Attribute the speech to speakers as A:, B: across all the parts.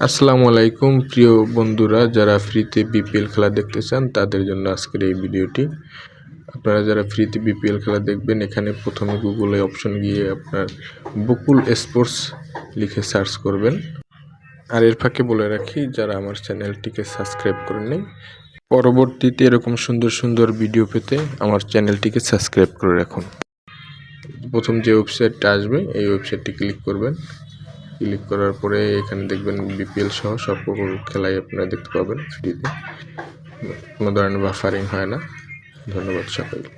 A: আসসালামু আলাইকুম প্রিয় বন্ধুরা, যারা ফ্রিতে বিপিএল খেলা দেখতে চান তাদের জন্য আজকের এই ভিডিওটি। আপনারা যারা ফ্রিতে বিপিএল খেলা দেখবেন, এখানে প্রথমে গুগলে অপশন গিয়ে আপনার বকুল স্পোর্টস লিখে সার্চ করবেন। আর এর ফাঁকে বলে রাখি, যারা আমার চ্যানেলটিকে সাবস্ক্রাইব করেননি, পরবর্তীতে এরকম সুন্দর সুন্দর ভিডিও পেতে আমার চ্যানেলটিকে সাবস্ক্রাইব করে রাখুন। প্রথম যে ওয়েবসাইটটা আসবে এই ওয়েবসাইটটি ক্লিক করবেন। ক্লিক করার পরে এখানে দেখবেন বিপিএল সহ সব খেলাই আপনারা দেখতে পাবেন ফ্রিতে, কোনো ধরনের বাফারিং হয় না। ধন্যবাদ সকলকে।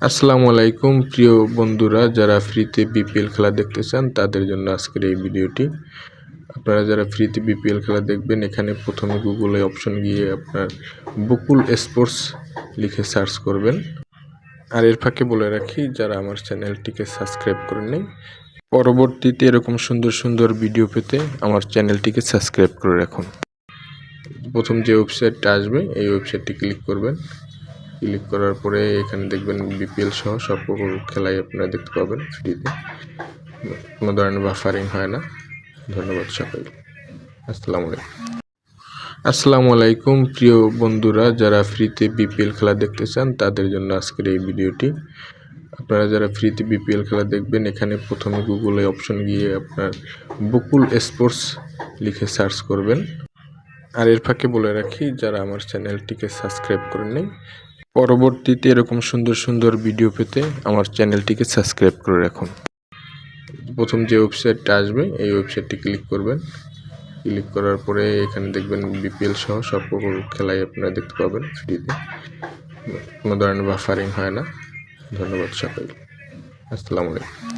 A: আসসালামু আলাইকুম প্রিয় বন্ধুরা, যারা ফ্রিতে বিপিএল খেলা দেখতে চান তাদের জন্য আজকের এই ভিডিওটি। আপনারা যারা ফ্রিতে বিপিএল খেলা দেখবেন, এখানে প্রথমে গুগলে অপশন গিয়ে আপনার বকুল স্পোর্টস লিখে সার্চ করবেন। আর এর ফাঁকে বলে রাখি, যারা আমার চ্যানেলটিকে সাবস্ক্রাইব করেননি, পরবর্তীতে এরকম সুন্দর সুন্দর ভিডিও পেতে আমার চ্যানেলটিকে সাবস্ক্রাইব করে রাখুন। প্রথম যে ওয়েবসাইটটা আসবে এই ওয়েবসাইটটি ক্লিক করবেন। ক্লিক করার পরে এখানে দেখবেন বিপিএল সহ সব খেলাই আপনারা দেখতে পাবেন ফ্রিতে, কোনো ধরনের বাফারিং হয় না। ধন্যবাদ সকলকে। আসসালামু আলাইকুম প্রিয় বন্ধুরা, যারা ফ্রিতে বিপিএল খেলা দেখতে চান তাদের জন্য আজকের এই ভিডিওটি। আপনারা যারা ফ্রিতে বিপিএল খেলা দেখবেন, এখানে প্রথমে গুগলে অপশন গিয়ে আপনার বকুল স্পোর্টস লিখে সার্চ করবেন। আর এর ফাঁকে বলে রাখি, যারা আমার চ্যানেলটিকে সাবস্ক্রাইব করেননি, পরবর্তীতে এরকম সুন্দর সুন্দর ভিডিও পেতে আমার চ্যানেলটিকে সাবস্ক্রাইব করে রাখুন। প্রথম যে ওয়েবসাইটটা আসবে এই ওয়েবসাইটটি ক্লিক করবেন। ক্লিক করার পরে এখানে দেখবেন বিপিএল সহ সব খেলাই আপনারা দেখতে পাবেন ফ্রিতে, কোনো ধরনের বাফারিং হয় না। ধন্যবাদ সকলকে। আসসালামু আলাইকুম।